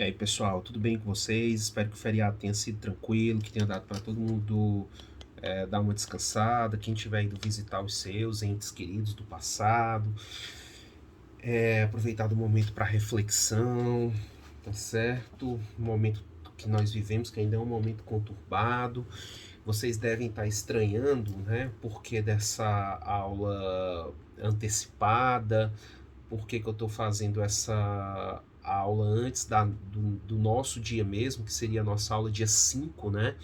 E aí, pessoal, tudo bem com vocês? Espero que o feriado tenha sido tranquilo, que tenha dado para todo mundo dar uma descansada. Quem tiver ido visitar os seus entes queridos do passado, aproveitar do momento para reflexão, tá certo? O momento que nós vivemos, que ainda é um momento conturbado. Vocês devem estar estranhando, né? Por que dessa aula antecipada? Por que eu estou fazendo essa aula antes do nosso dia mesmo, que seria a nossa aula dia 5, né?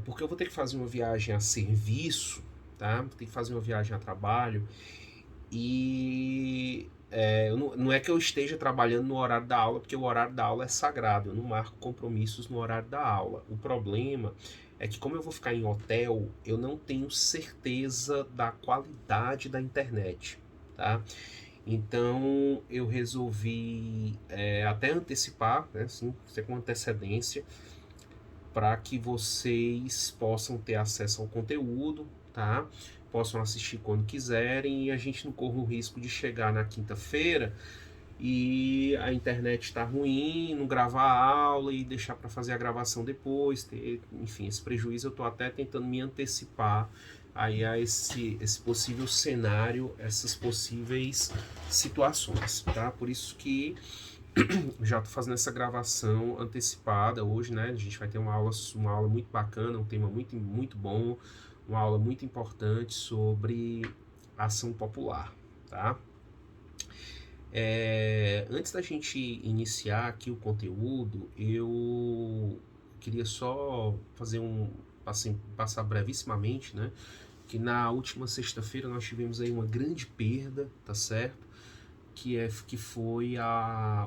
Porque eu vou ter que fazer uma viagem a serviço, tá? Vou ter que fazer uma viagem a trabalho e não é que eu esteja trabalhando no horário da aula, porque o horário da aula é sagrado, eu não marco compromissos no horário da aula. O problema é que, como eu vou ficar em hotel, eu não tenho certeza da qualidade da internet, tá? Então eu resolvi até antecipar, né, assim, ser com antecedência, para que vocês possam ter acesso ao conteúdo, tá? Possam assistir quando quiserem e a gente não corra o risco de chegar na quinta-feira e a internet está ruim, não gravar a aula e deixar para fazer a gravação depois, enfim, esse prejuízo eu estou até tentando me antecipar aí a esse possível cenário, essas possíveis situações, tá? Por isso que já estou fazendo essa gravação antecipada hoje, né? A gente vai ter uma aula muito bacana, um tema muito, muito bom, uma aula muito importante sobre ação popular, tá? Antes da gente iniciar aqui o conteúdo, eu queria só passar brevissimamente, né? Que na última sexta-feira nós tivemos aí uma grande perda, tá certo? Que foi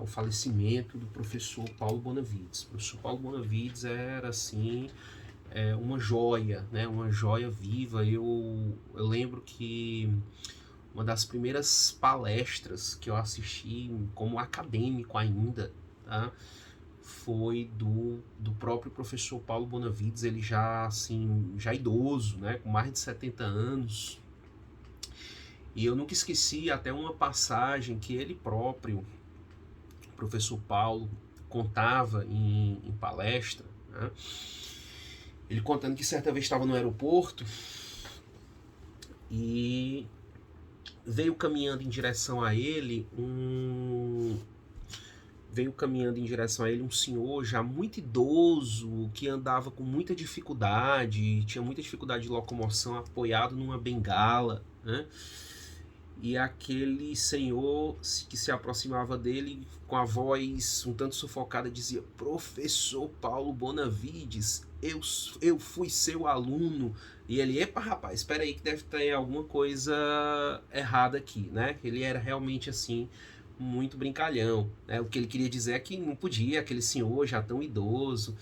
o falecimento do professor Paulo Bonavides. O professor Paulo Bonavides era assim uma joia, né? Uma joia viva. Eu lembro que uma das primeiras palestras que eu assisti como acadêmico ainda, tá? Foi do próprio professor Paulo Bonavides, ele já assim, já idoso, né, com mais de 70 anos. E eu nunca esqueci até uma passagem que ele próprio, o professor Paulo, contava em palestra, né? Ele contando que certa vez estava no aeroporto e veio caminhando em direção a ele um senhor já muito idoso, que andava com muita dificuldade, tinha muita dificuldade de locomoção, apoiado numa bengala, né? E aquele senhor que se aproximava dele com a voz um tanto sufocada dizia: Professor Paulo Bonavides, eu fui seu aluno. E ele: epa, rapaz, espera aí que deve ter alguma coisa errada aqui, né? Ele era realmente assim muito brincalhão, né? O que ele queria dizer é que não podia aquele senhor já tão idoso,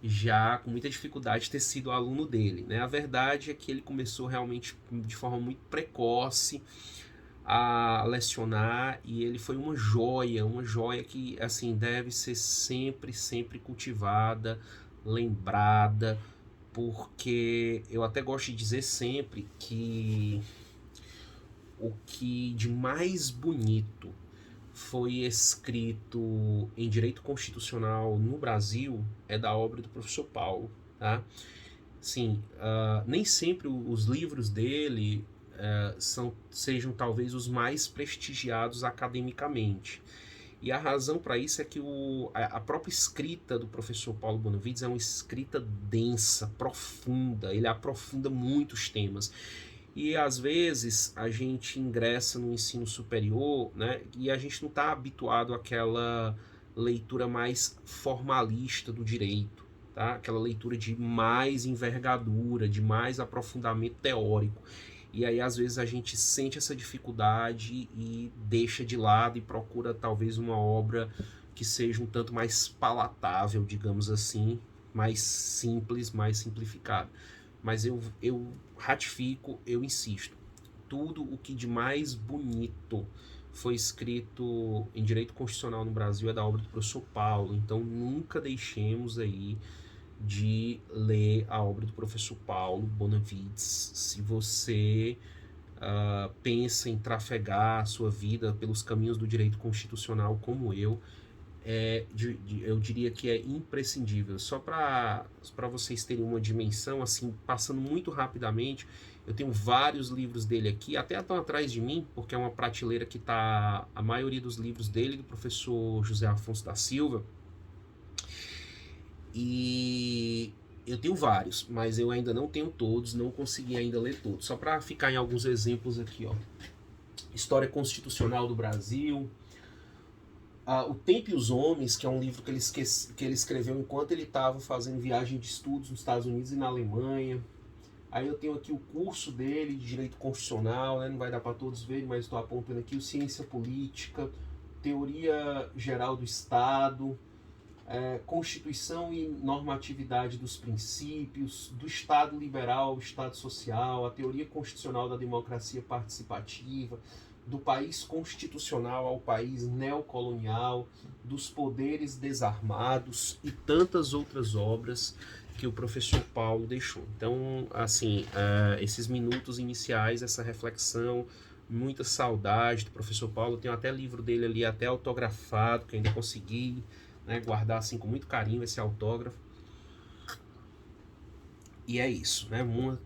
já com muita dificuldade, ter sido aluno dele, né? A verdade é que ele começou realmente de forma muito precoce a lecionar e ele foi uma joia que assim deve ser sempre, sempre cultivada, lembrada, porque eu até gosto de dizer sempre que o que de mais bonito foi escrito em direito constitucional no Brasil é da obra do professor Paulo, tá? Sim, nem sempre os livros dele sejam talvez os mais prestigiados academicamente. E a razão para isso é que a própria escrita do professor Paulo Bonavides é uma escrita densa, profunda, ele aprofunda muitos temas. E às vezes a gente ingressa no ensino superior, né, e a gente não está habituado àquela leitura mais formalista do direito, tá? Aquela leitura de mais envergadura, de mais aprofundamento teórico. E aí às vezes a gente sente essa dificuldade e deixa de lado e procura talvez uma obra que seja um tanto mais palatável, digamos assim, mais simples, mais simplificada. Mas eu ratifico, eu insisto, tudo o que de mais bonito foi escrito em direito constitucional no Brasil é da obra do professor Paulo. Então nunca deixemos aí de ler a obra do professor Paulo Bonavides. Se você pensa em trafegar a sua vida pelos caminhos do direito constitucional como eu, eu diria que é imprescindível. Só para vocês terem uma dimensão, assim, passando muito rapidamente, eu tenho vários livros dele aqui, até estão atrás de mim, porque é uma prateleira que está a maioria dos livros dele, do professor José Afonso da Silva. E eu tenho vários, mas eu ainda não tenho todos, não consegui ainda ler todos. Só para ficar em alguns exemplos aqui, ó. História Constitucional do Brasil, O Tempo e os Homens, que é um livro que ele escreveu enquanto ele estava fazendo viagem de estudos nos Estados Unidos e na Alemanha. Aí eu tenho aqui o curso dele de Direito Constitucional, né? Não vai dar para todos verem, mas estou apontando aqui o Ciência Política, Teoria Geral do Estado, Constituição e Normatividade dos Princípios, do Estado Liberal, Estado Social, a Teoria Constitucional da Democracia Participativa, do país constitucional ao país neocolonial, dos poderes desarmados e tantas outras obras que o professor Paulo deixou. Então, assim, esses minutos iniciais, essa reflexão, muita saudade do professor Paulo. Tenho até livro dele ali, até autografado, que ainda consegui, né, guardar assim com muito carinho esse autógrafo. E é isso, né? Uma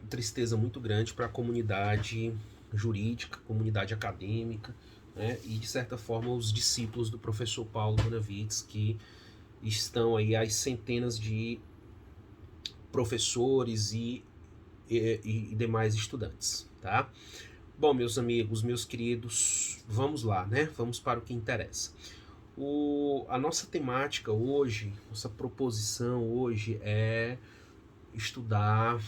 tristeza muito grande para a comunidade jurídica, comunidade acadêmica, né? E de certa forma os discípulos do professor Paulo Bonavides, que estão aí às centenas de professores e demais estudantes, tá? Bom, meus amigos, meus queridos, vamos lá, né? Vamos para o que interessa. A nossa temática hoje, nossa proposição hoje é estudar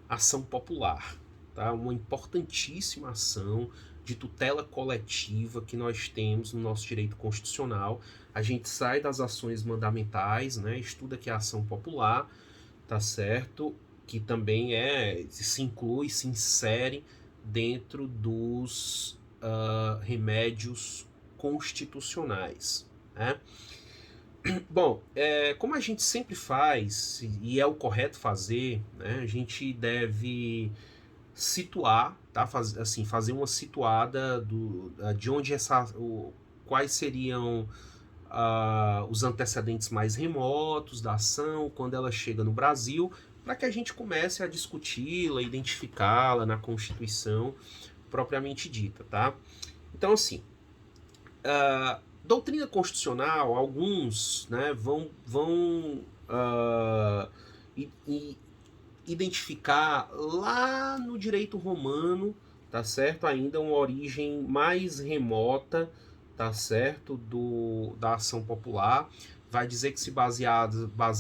ação popular, tá? Uma importantíssima ação de tutela coletiva que nós temos no nosso direito constitucional. A gente sai das ações mandamentais, né? Estuda que é a ação popular, tá certo? Que também se inclui, se insere dentro dos remédios constitucionais, né? Bom, como a gente sempre faz, e é o correto fazer, né, a gente deve situar, tá? Fazer uma situada de onde quais seriam os antecedentes mais remotos da ação, quando ela chega no Brasil, para que a gente comece a discuti-la, identificá-la na Constituição propriamente dita, tá? Então, assim, doutrina constitucional, alguns, né, vão identificar lá no direito romano, tá certo? Ainda uma origem mais remota, tá certo? Da ação popular. Vai dizer que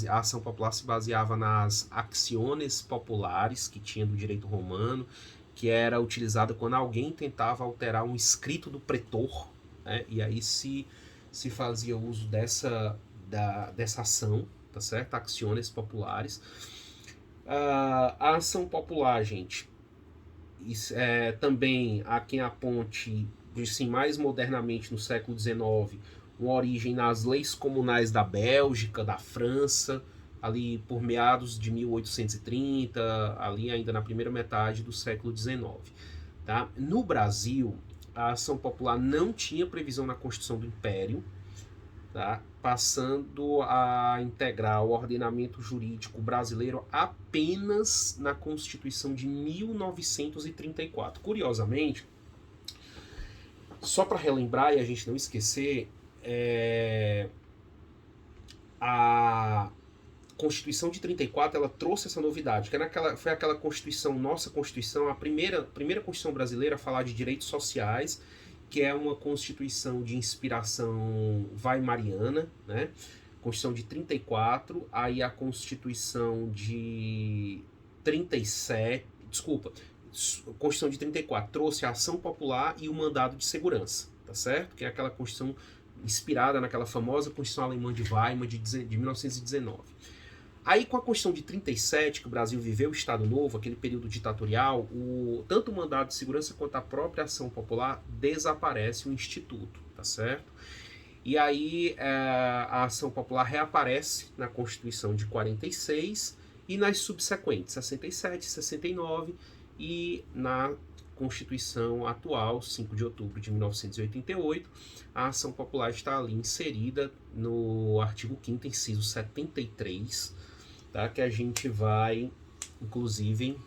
a ação popular se baseava nas acciones populares que tinha do direito romano, que era utilizada quando alguém tentava alterar um escrito do pretor, né? E aí se fazia uso dessa ação, tá certo? Acciones populares. A ação popular, gente, também há quem aponte, assim, mais modernamente no século XIX, uma origem nas leis comunais da Bélgica, da França, ali por meados de 1830, ali ainda na primeira metade do século XIX. Tá? No Brasil, a ação popular não tinha previsão na Constituição do Império, tá? Passando a integrar o ordenamento jurídico brasileiro apenas na Constituição de 1934. Curiosamente, só para relembrar e a gente não esquecer, a Constituição de 34 ela trouxe essa novidade, que foi aquela Constituição, nossa Constituição, a primeira Constituição brasileira a falar de direitos sociais, que é uma Constituição de inspiração weimariana, né? Constituição de 34, aí a Constituição de 37, Constituição de 34 trouxe a ação popular e o mandado de segurança, tá certo? Que é aquela Constituição inspirada naquela famosa Constituição alemã de Weimar de 1919. Aí, com a Constituição de 37, que o Brasil viveu o Estado Novo, aquele período ditatorial, tanto o mandado de segurança quanto a própria ação popular desaparece o instituto, tá certo? E aí a ação popular reaparece na Constituição de 46 e nas subsequentes, 67, 69 e na Constituição atual, 5 de outubro de 1988, a ação popular está ali inserida no artigo 5º, inciso 73, tá? Que a gente vai, inclusive,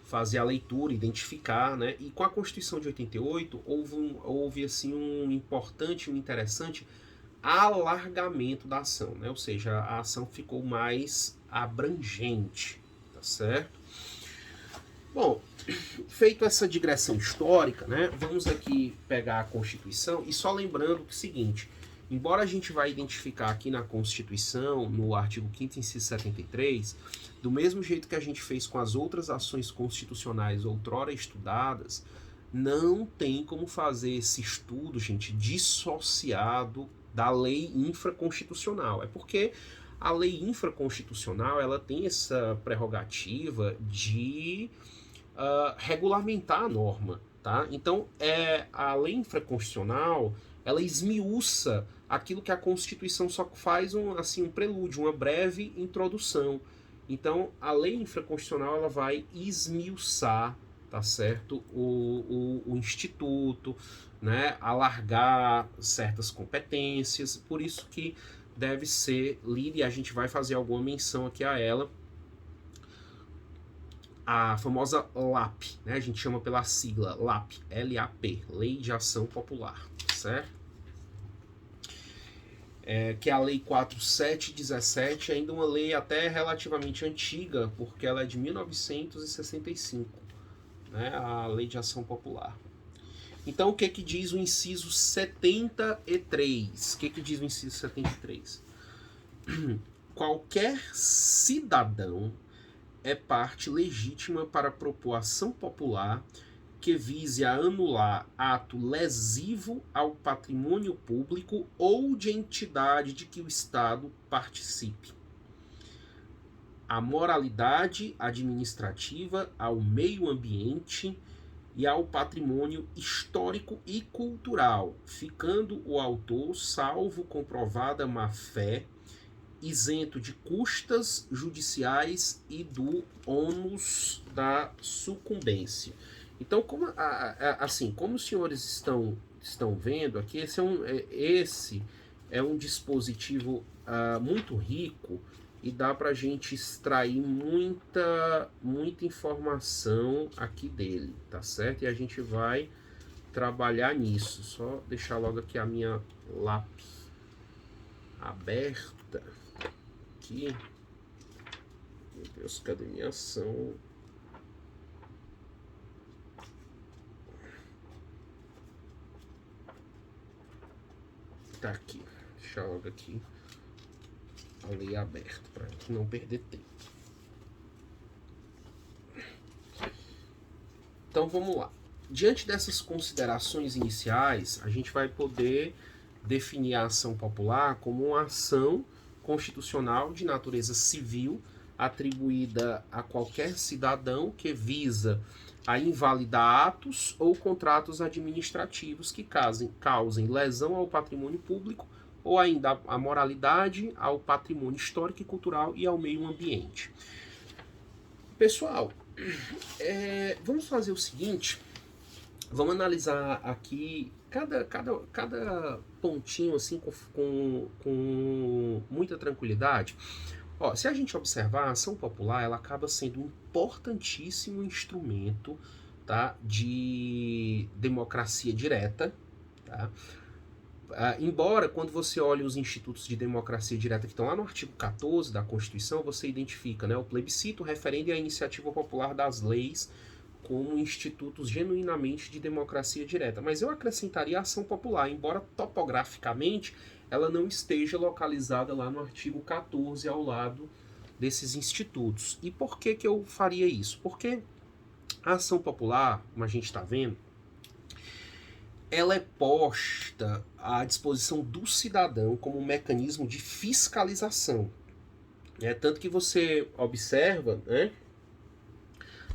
fazer a leitura, identificar, né? E com a Constituição de 88 houve assim um importante, um interessante alargamento da ação, né? Ou seja, a ação ficou mais abrangente, tá certo? Bom, feito essa digressão histórica, né? Vamos aqui pegar a Constituição e só lembrando que é o seguinte, embora a gente vai identificar aqui na Constituição, no artigo 5º, inciso 73, do mesmo jeito que a gente fez com as outras ações constitucionais outrora estudadas, não tem como fazer esse estudo, gente, dissociado da lei infraconstitucional. É porque a lei infraconstitucional, ela tem essa prerrogativa de regulamentar a norma, tá? Então, a lei infraconstitucional, ela esmiuça aquilo que a Constituição só faz um prelúdio, uma breve introdução. Então, a lei infraconstitucional, ela vai esmiuçar, tá certo? O instituto, né? Alargar certas competências, por isso que deve ser lida, e a gente vai fazer alguma menção aqui a ela, a famosa LAP, né? A gente chama pela sigla LAP, L-A-P, Lei de Ação Popular, certo? Que é a Lei 4717, ainda uma lei até relativamente antiga, porque ela é de 1965, né? A Lei de Ação Popular. Então, o que diz o inciso 73? O que diz o inciso 73? Qualquer cidadão é parte legítima para propor ação popular que vise a anular ato lesivo ao patrimônio público ou de entidade de que o Estado participe, à moralidade administrativa, ao meio ambiente e ao patrimônio histórico e cultural, ficando o autor, salvo comprovada má-fé, isento de custas judiciais e do ônus da sucumbência. Então, como os senhores estão vendo aqui, esse é um dispositivo muito rico e dá para a gente extrair muita informação aqui dele, tá certo? E a gente vai trabalhar nisso. Só deixar logo aqui a minha lápis aberta. Aqui. Meu Deus, cadê minha ação? Tá aqui. Deixa logo aqui a lei aberta para não perder tempo. Então vamos lá. Diante dessas considerações iniciais, a gente vai poder definir a ação popular como uma ação constitucional de natureza civil atribuída a qualquer cidadão que visa a invalidar atos ou contratos administrativos que causem lesão ao patrimônio público ou ainda à moralidade, ao patrimônio histórico e cultural e ao meio ambiente. Pessoal, vamos fazer o seguinte, vamos analisar aqui cada pontinho assim com muita tranquilidade. Ó, se a gente observar, a ação popular ela acaba sendo um importantíssimo instrumento, tá, de democracia direta, tá? Embora, quando você olha os institutos de democracia direta que estão lá no artigo 14 da Constituição, você identifica, né, o plebiscito, o referendo e a iniciativa popular das leis como institutos genuinamente de democracia direta. Mas eu acrescentaria a ação popular, embora topograficamente ela não esteja localizada lá no artigo 14 ao lado desses institutos. E por que eu faria isso? Porque a ação popular, como a gente está vendo, ela é posta à disposição do cidadão como um mecanismo de fiscalização. Tanto que você observa, né,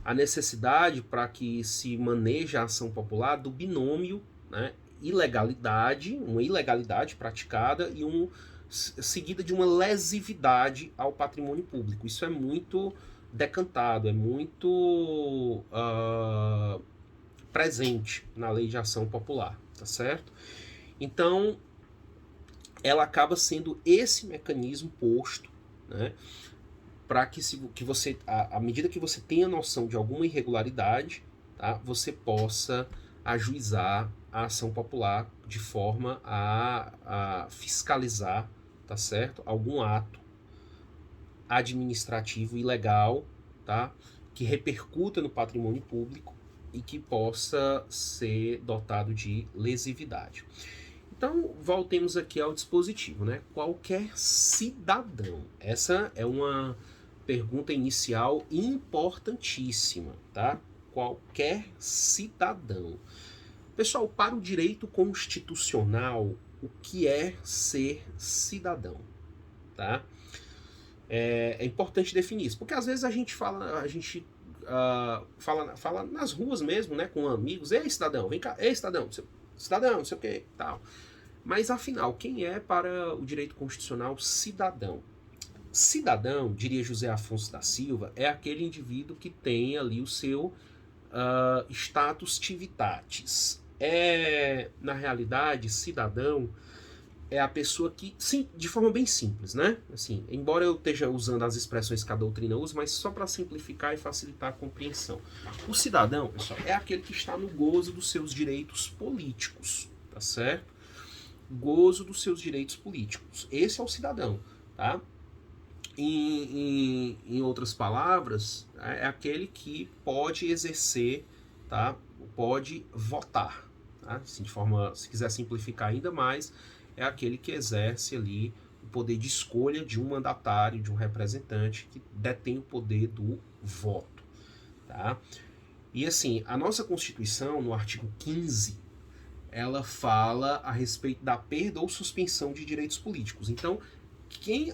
a necessidade para que se maneje a ação popular do binômio, né, uma ilegalidade praticada e seguida de uma lesividade ao patrimônio público. Isso é muito decantado, é muito presente na lei de ação popular, tá certo? Então, ela acaba sendo esse mecanismo posto, né, para que você, à medida que você tenha noção de alguma irregularidade, tá, você possa ajuizar a ação popular de forma a fiscalizar, tá certo, algum ato administrativo ilegal, tá, que repercuta no patrimônio público e que possa ser dotado de lesividade. Então, voltemos aqui ao dispositivo, né? Qualquer cidadão. Essa é uma pergunta inicial importantíssima, tá? Qualquer cidadão. Pessoal, para o direito constitucional, o que é ser cidadão, tá? É importante definir isso, porque às vezes a gente fala nas ruas mesmo, né, com amigos, ei cidadão, vem cá, ei cidadão, cidadão, não sei o que, tal. Mas afinal, quem é para o direito constitucional cidadão? Cidadão, diria José Afonso da Silva, é aquele indivíduo que tem ali o seu status civitatis. Na realidade, cidadão é a pessoa que, sim, de forma bem simples, né? Assim, embora eu esteja usando as expressões que a doutrina usa, mas só para simplificar e facilitar a compreensão. O cidadão, pessoal, é aquele que está no gozo dos seus direitos políticos, tá certo? Gozo dos seus direitos políticos. Esse é o cidadão, tá? Em outras palavras, é aquele que pode exercer, tá? Pode votar, tá? Assim, se quiser simplificar ainda mais, é aquele que exerce ali o poder de escolha de um mandatário, de um representante que detém o poder do voto, tá? E assim, a nossa Constituição, no artigo 15, ela fala a respeito da perda ou suspensão de direitos políticos. Então,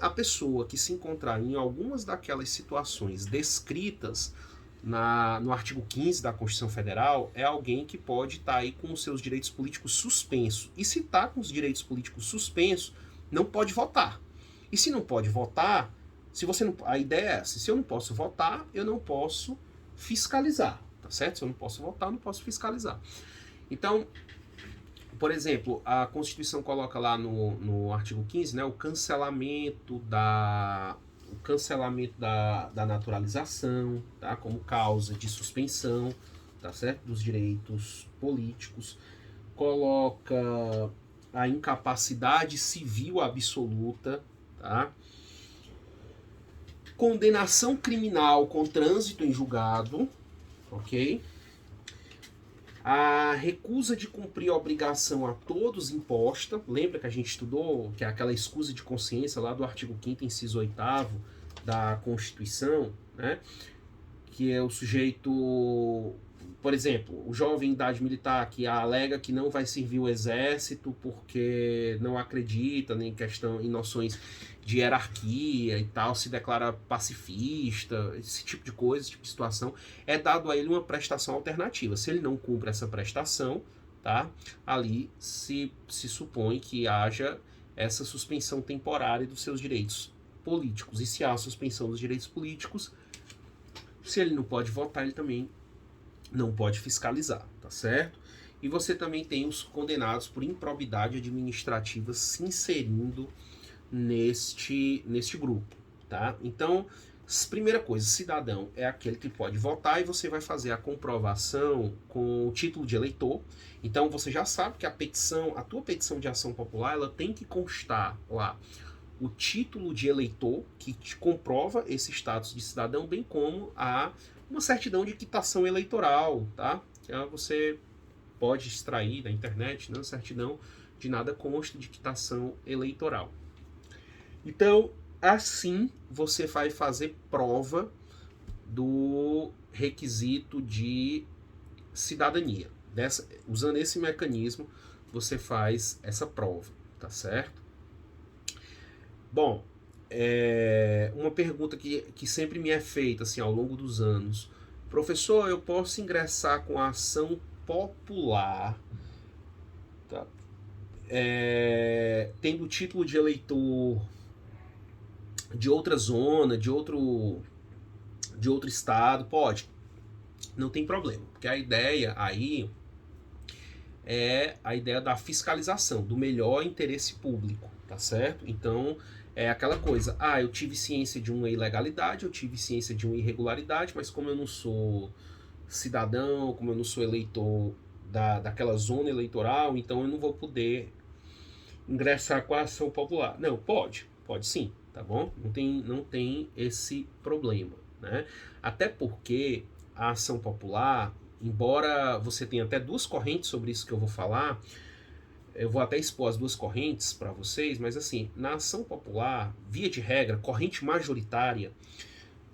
a pessoa que se encontrar em algumas daquelas situações descritas no artigo 15 da Constituição Federal é alguém que pode estar aí com os seus direitos políticos suspensos. E se está com os direitos políticos suspensos, não pode votar. E se não pode votar, a ideia é essa: se eu não posso votar, eu não posso fiscalizar, tá certo? Se eu não posso votar, eu não posso fiscalizar. Então, por exemplo, a Constituição coloca lá no artigo 15, né, o cancelamento da naturalização, tá, como causa de suspensão, tá certo, dos direitos políticos. Coloca a incapacidade civil absoluta, tá? Condenação criminal com trânsito em julgado, ok? A recusa de cumprir a obrigação a todos imposta. Lembra que a gente estudou que é aquela escusa de consciência lá do artigo 5º, inciso 8º da Constituição, né? Que é o sujeito, por exemplo, o jovem em idade militar que alega que não vai servir o exército porque não acredita em noções de hierarquia e tal, se declara pacifista, esse tipo de coisa, esse tipo de situação, é dado a ele uma prestação alternativa. Se ele não cumpre essa prestação, tá, ali se supõe que haja essa suspensão temporária dos seus direitos políticos. E se há a suspensão dos direitos políticos, se ele não pode votar, ele também não pode fiscalizar, tá certo? E você também tem os condenados por improbidade administrativa se inserindo neste grupo, tá? Então, primeira coisa, cidadão é aquele que pode votar e você vai fazer a comprovação com o título de eleitor. Então, você já sabe que a tua petição de ação popular, ela tem que constar lá o título de eleitor, que te comprova esse status de cidadão, bem como uma certidão de quitação eleitoral, tá? Então, você pode extrair da internet, né, certidão de nada consta de quitação eleitoral. Então, assim, você vai fazer prova do requisito de cidadania. Usando esse mecanismo, você faz essa prova, tá certo? Bom, uma pergunta que sempre me é feita assim, ao longo dos anos. Professor, eu posso ingressar com a ação popular, tá? Tendo título de eleitor de outra zona, de outro de outro estado, pode. Não tem problema, porque a ideia aí é a ideia da fiscalização, do melhor interesse público, tá certo? Então, é aquela coisa, eu tive ciência de uma ilegalidade, eu tive ciência de uma irregularidade, mas como eu não sou cidadão, como eu não sou eleitor daquela zona eleitoral, então eu não vou poder ingressar com a ação popular. Não, pode sim, tá bom? Não tem esse problema, né? Até porque a ação popular, embora você tenha até duas correntes sobre isso que eu vou falar, eu vou até expor as duas correntes para vocês, mas assim, na ação popular, via de regra, corrente majoritária,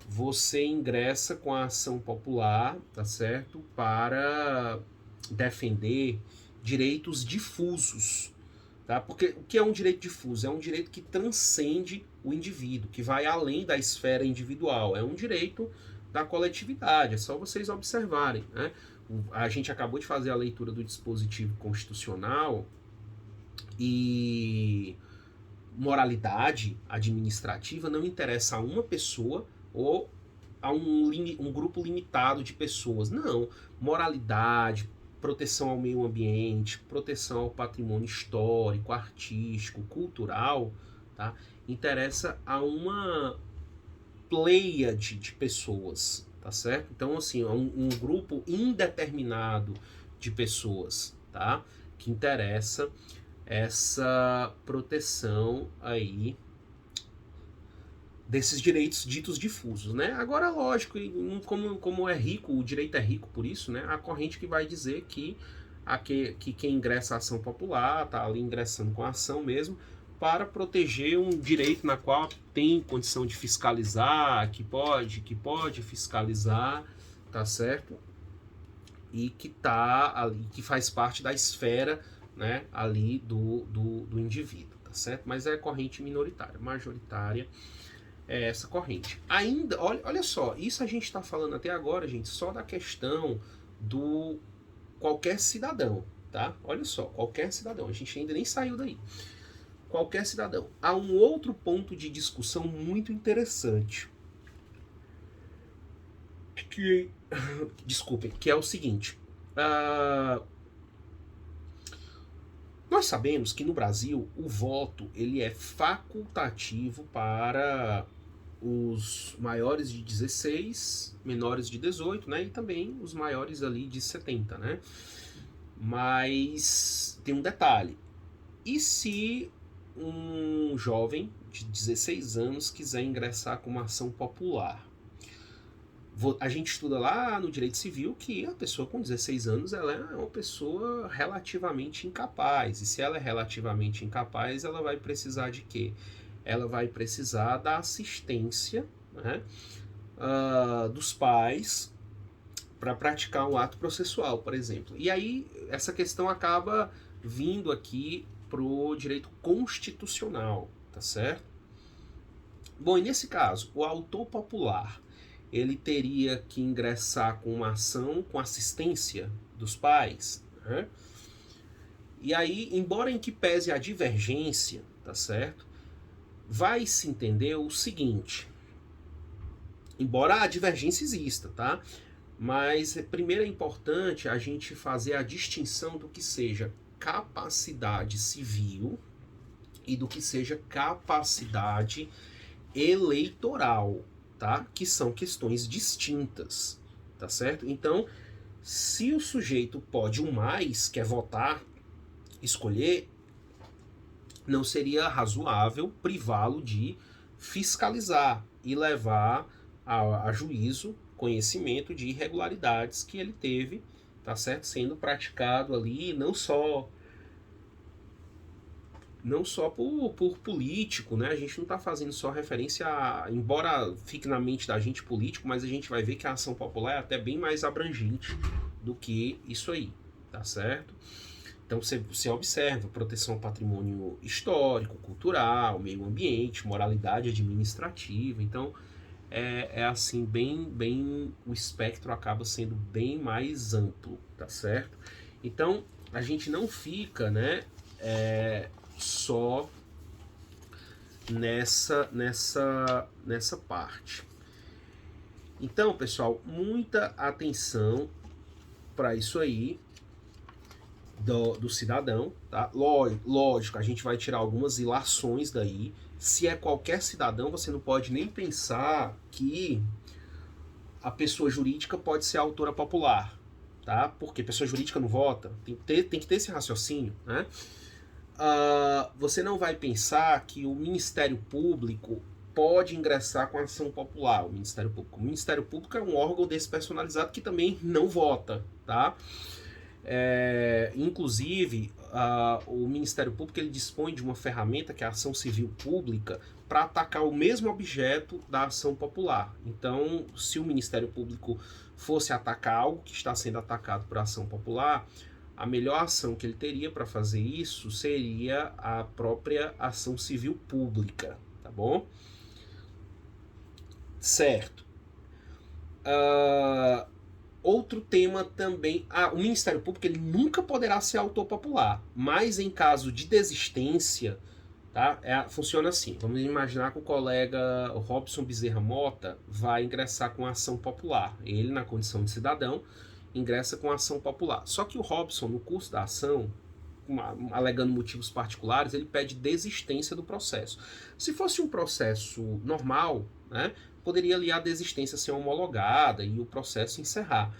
você ingressa com a ação popular, tá certo? Para defender direitos difusos, tá? Porque o que é um direito difuso? É um direito que transcende o indivíduo, que vai além da esfera individual. É um direito da coletividade, é só vocês observarem, né? A gente acabou de fazer a leitura do dispositivo constitucional e moralidade administrativa não interessa a uma pessoa ou a um grupo limitado de pessoas. Não. Moralidade, proteção ao meio ambiente, proteção ao patrimônio histórico, artístico, cultural, tá? Interessa a uma pleiade de pessoas, tá certo? Então, assim, é um grupo indeterminado de pessoas, tá? Que interessa essa proteção aí desses direitos ditos difusos, né? Agora, lógico, como é rico, o direito é rico por isso, né? A corrente que vai dizer que quem ingressa a ação popular tá ali ingressando com a ação mesmo para proteger um direito na qual tem condição de fiscalizar, que pode fiscalizar, tá certo? E que tá ali, que faz parte da esfera, né, ali do indivíduo, tá certo? Mas é corrente minoritária, majoritária é essa corrente. Ainda, olha só, isso a gente está falando até agora, gente, só da questão do qualquer cidadão, tá? Olha só, qualquer cidadão, a gente ainda nem saiu daí. Qualquer cidadão. Há um outro ponto de discussão muito interessante. Desculpem, que é o seguinte. Nós sabemos que no Brasil o voto ele é facultativo para os maiores de 16, menores de 18, né? E também os maiores ali de 70, né? Mas tem um detalhe. E se um jovem de 16 anos quiser ingressar com uma ação popular? A gente estuda lá no direito civil que a pessoa com 16 anos ela é uma pessoa relativamente incapaz. E se ela é relativamente incapaz, ela vai precisar de quê? Ela vai precisar da assistência, né, dos pais para praticar um ato processual, por exemplo. E aí essa questão acaba vindo aqui pro direito constitucional, tá certo? Bom, e nesse caso, o autor popular ele teria que ingressar com uma ação com assistência dos pais, né? E aí, embora em que pese a divergência, tá certo? Vai se entender o seguinte, embora a divergência exista, tá? Mas primeiro é importante a gente fazer a distinção do que seja capacidade civil e do que seja capacidade eleitoral, tá? Que são questões distintas, tá certo? Então, se o sujeito pode um mais, quer votar, escolher, não seria razoável privá-lo de fiscalizar e levar a juízo conhecimento de irregularidades que ele teve, tá certo? Sendo praticado ali não só por político, né? A gente não está fazendo só referência a, embora fique na mente da gente político, mas a gente vai ver que a ação popular é até bem mais abrangente do que isso aí, tá certo? Então você observa proteção ao patrimônio histórico, cultural, meio ambiente, moralidade administrativa. Então é assim, bem o espectro acaba sendo bem mais amplo, tá certo? Então a gente não fica, né, só nessa parte. Então, pessoal, muita atenção para isso aí do cidadão, tá? Lógico, a gente vai tirar algumas ilações daí. Se é qualquer cidadão, você não pode nem pensar que a pessoa jurídica pode ser a autora popular, tá? Porque pessoa jurídica não vota, tem que ter esse raciocínio, né? Você não vai pensar que o Ministério Público pode ingressar com a ação popular. O Ministério Público é um órgão despersonalizado que também não vota, tá? Inclusive, o Ministério Público ele dispõe de uma ferramenta que é a ação civil pública para atacar o mesmo objeto da ação popular. Então, se o Ministério Público fosse atacar algo que está sendo atacado por ação popular, a melhor ação que ele teria para fazer isso seria a própria ação civil pública, tá bom? Certo. Outro tema também, o Ministério Público ele nunca poderá ser autor popular, mas em caso de desistência, tá? Funciona assim. Vamos imaginar que o colega Robson Bezerra Mota vai ingressar com ação popular. Ele, na condição de cidadão, ingressa com ação popular. Só que o Robson, no curso da ação, alegando motivos particulares, ele pede desistência do processo. Se fosse um processo normal, né, poderia ali a desistência ser homologada e o processo encerrar.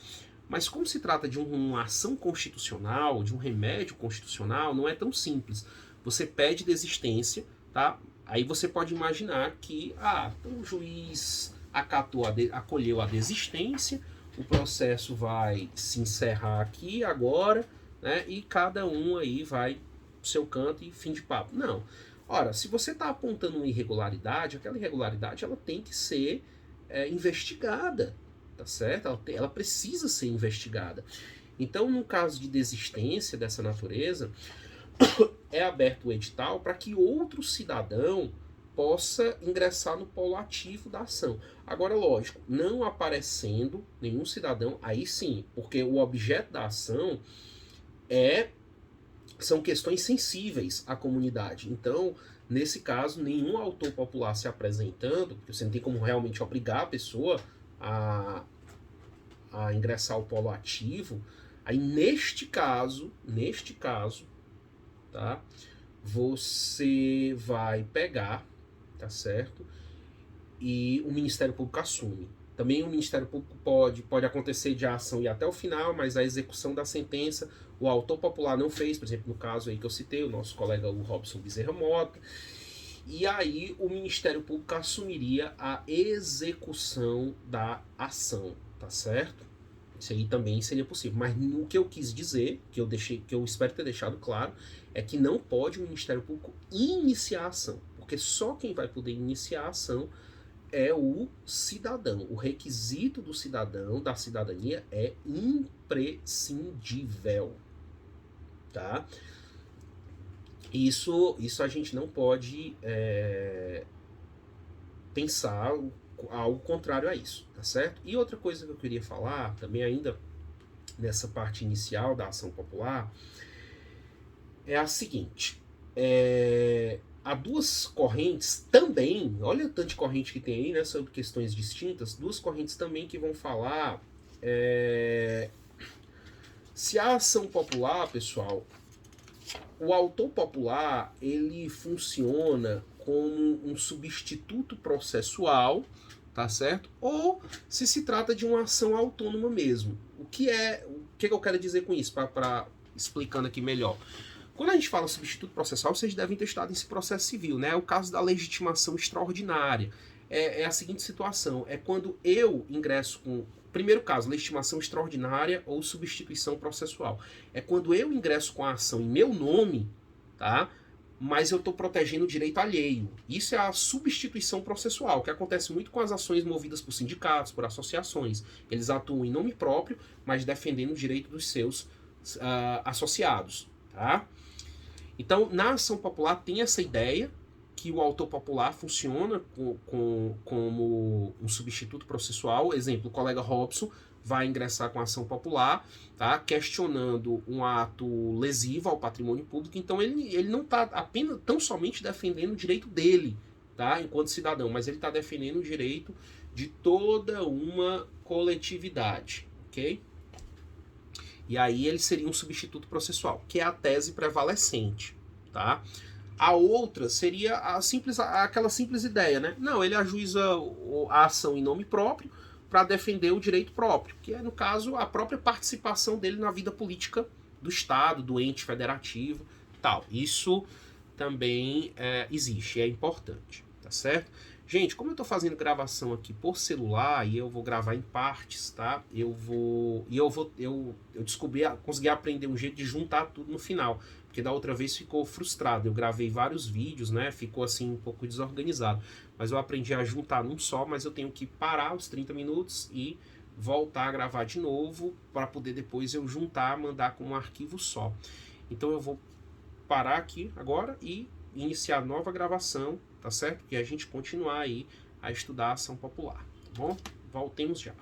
Mas como se trata de uma ação constitucional, de um remédio constitucional, não é tão simples. Você pede desistência, tá? Aí você pode imaginar que então o juiz acolheu a desistência, o processo vai se encerrar aqui agora, né? E cada um aí vai pro seu canto e fim de papo. Não. Ora, se você está apontando uma irregularidade, aquela irregularidade ela tem que ser investigada, tá certo? Ela precisa ser investigada. Então, no caso de desistência dessa natureza, é aberto o edital para que outro cidadão possa ingressar no polo ativo da ação. Agora, lógico, não aparecendo nenhum cidadão, aí sim, porque o objeto da ação são questões sensíveis à comunidade. Então, nesse caso, nenhum autor popular se apresentando, porque você não tem como realmente obrigar a pessoa a ingressar ao polo ativo, aí neste caso, tá, você vai pegar, tá certo? E o Ministério Público assume. Também o Ministério Público pode acontecer de a ação ir até o final, mas a execução da sentença o autor popular não fez, por exemplo, no caso aí que eu citei, o nosso colega o Robson Bezerra Mota, e aí o Ministério Público assumiria a execução da ação, tá certo? Isso aí também seria possível. Mas o que eu quis dizer, que eu espero ter deixado claro, é que não pode o Ministério Público iniciar a ação, porque só quem vai poder iniciar a ação é o cidadão. O requisito do cidadão, da cidadania, é imprescindível, tá? Isso a gente não pode pensar algo contrário a isso, tá certo? E outra coisa que eu queria falar, também ainda nessa parte inicial da ação popular, é a seguinte, há duas correntes também, olha o tanto de corrente que tem aí, né, sobre questões distintas, duas correntes também que vão falar se a ação popular, pessoal, o autor popular, ele funciona como um substituto processual, tá certo? Ou se trata de uma ação autônoma mesmo. O que eu quero dizer com isso, para explicando aqui melhor. Quando a gente fala substituto processual, vocês devem ter estado nesse processo civil, né? É o caso da legitimação extraordinária. É a seguinte situação, é quando eu ingresso com... Primeiro caso, legitimação extraordinária ou substituição processual. É quando eu ingresso com a ação em meu nome, tá? Mas eu estou protegendo o direito alheio. Isso é a substituição processual, que acontece muito com as ações movidas por sindicatos, por associações. Eles atuam em nome próprio, mas defendendo o direito dos seus associados, tá? Então, na ação popular tem essa ideia que o autor popular funciona como um substituto processual. Exemplo, o colega Robson vai ingressar com a ação popular, tá, questionando um ato lesivo ao patrimônio público. Então ele não está apenas tão somente defendendo o direito dele, tá, enquanto cidadão, mas ele está defendendo o direito de toda uma coletividade, ok? E aí ele seria um substituto processual, que é a tese prevalecente, tá? A outra seria aquela simples ideia, né? Não, ele ajuiza a ação em nome próprio para defender o direito próprio, que é, no caso, a própria participação dele na vida política do Estado, do ente federativo, tal. Isso também existe, é importante, tá certo? Gente, como eu estou fazendo gravação aqui por celular e eu vou gravar em partes, tá? Eu consegui aprender um jeito de juntar tudo no final, porque da outra vez ficou frustrado. Eu gravei vários vídeos, né? Ficou assim um pouco desorganizado, mas eu aprendi a juntar num só, mas eu tenho que parar os 30 minutos e voltar a gravar de novo para poder depois eu juntar, mandar com um arquivo só. Então eu vou parar aqui agora e iniciar nova gravação, tá certo? E a gente continuar aí a estudar a ação popular, tá bom? Voltamos já.